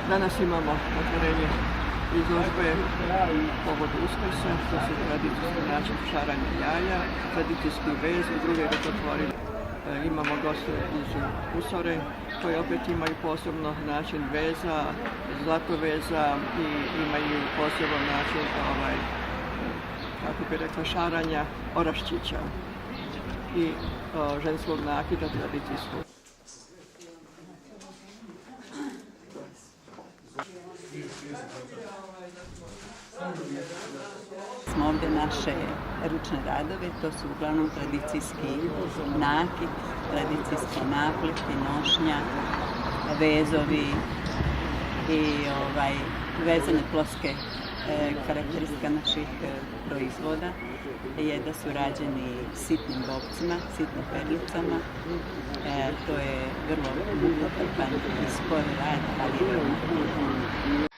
Danas imamo otvorenje izložbe povodu Uskrsa, to su tradicijski način šaranja jaja, tradicijski vez, u druge ga otvorili. Imamo goste iz Usore koji opet imaju posebno način veza, zlatoveza i imaju poseban način kako bi rekla, šaranja oraščića i ženskog nakita tradicijskog. Smo ovdje naše ručne radove, to su uglavnom tradicijski nakit, tradicijski napleti, nošnja, vezovi i vezane ploske. Karakteristika naših proizvoda je da su rađeni sitnim bobcima, sitnim perlicama. To je vrlo mukotrpan i spor rad, ali je vrlo